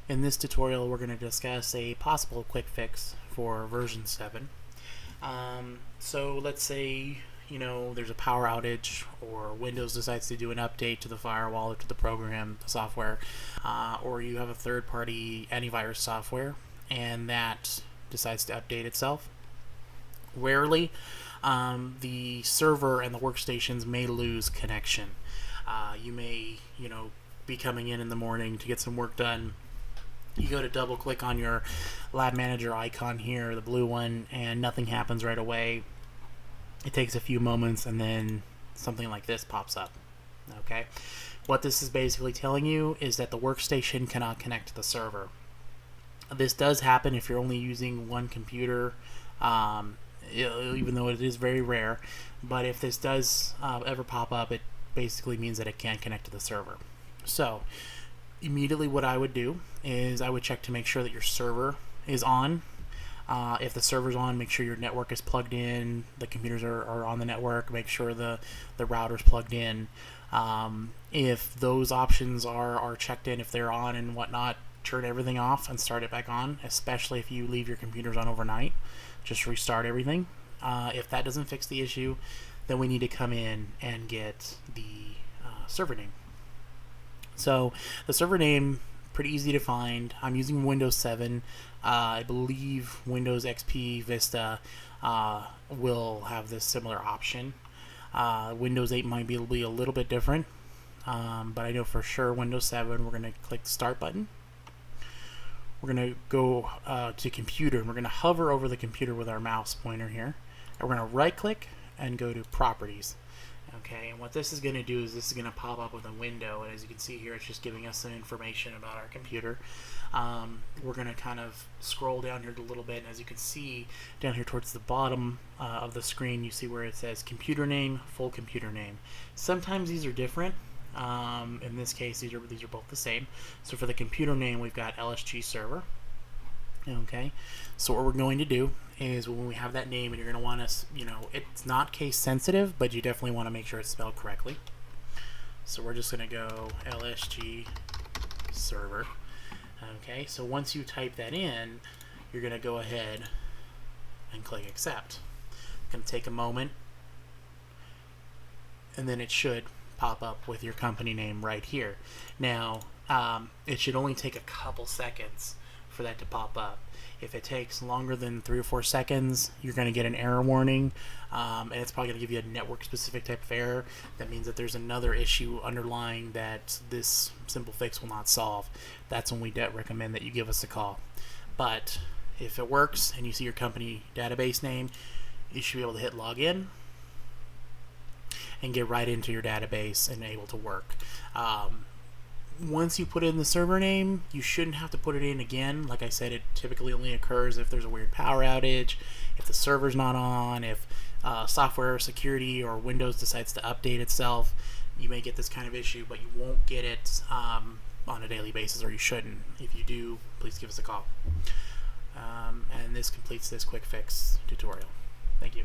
In this tutorial, we're going to discuss a possible quick fix for version 7. So let's say there's a power outage, or Windows decides to do an update to the firewall or to the program, the software, or you have a third-party antivirus software and that decides to update itself. Rarely, the server and the workstations may lose connection. You may, be coming in the morning to get some work done. You go to double click on your lab manager icon here, the blue one, and nothing happens right away. It takes a few moments and then something like this pops up. Okay, what this is basically telling you is that the workstation cannot connect to the server. This does happen if you're only using one computer, even though it is very rare. But if this does ever pop up, it basically means that it can't connect to the server. So immediately what I would do is I would check to make sure that your server is on. If the server's on, make sure your network is plugged in, the computers are on the network, make sure the router's plugged in. If those options are checked in, if they're on and whatnot, turn everything off and start it back on, especially if you leave your computers on overnight. Just restart everything. If that doesn't fix the issue, then we need to come in and get the server name. So the server name, pretty easy to find. I'm using Windows 7. I believe Windows XP Vista will have this similar option. Windows 8 might be a little bit different, but I know for sure Windows 7. We're going to click the Start button. We're going to go to Computer, and we're going to hover over the computer with our mouse pointer here. And we're going to right click and go to Properties. Okay, and what this is going to do is this is going to pop up with a window, and as you can see here, it's just giving us some information about our computer. We're going to kind of scroll down here a little bit, and as you can see down here towards the bottom of the screen, you see where it says computer name, full computer name. Sometimes these are different. In this case, these are both the same. So for the computer name, we've got LSG server. Okay, so what we're going to do is when we have that name, and you're going to want us, it's not case sensitive, but you definitely want to make sure it's spelled correctly. So we're just going to go LSG server. Okay, so once you type that in, you're going to go ahead and click accept. It's going to take a moment, and then it should pop up with your company name right here. Now, it should only take a couple seconds for that to pop up. If it takes longer than 3 or 4 seconds, you're going to get an error warning, and it's probably going to give you a network specific type of error. That means that there's another issue underlying that this simple fix will not solve. That's when we recommend that you give us a call. But if it works and you see your company database name, you should be able to hit login and get right into your database and able to work. Once you put in the server name, you shouldn't have to put it in again. Like I said, it typically only occurs if there's a weird power outage, if the server's not on, if software security or Windows decides to update itself. You may get this kind of issue, but you won't get it on a daily basis, or you shouldn't. If you do, please give us a call. And this completes this quick fix tutorial. Thank you.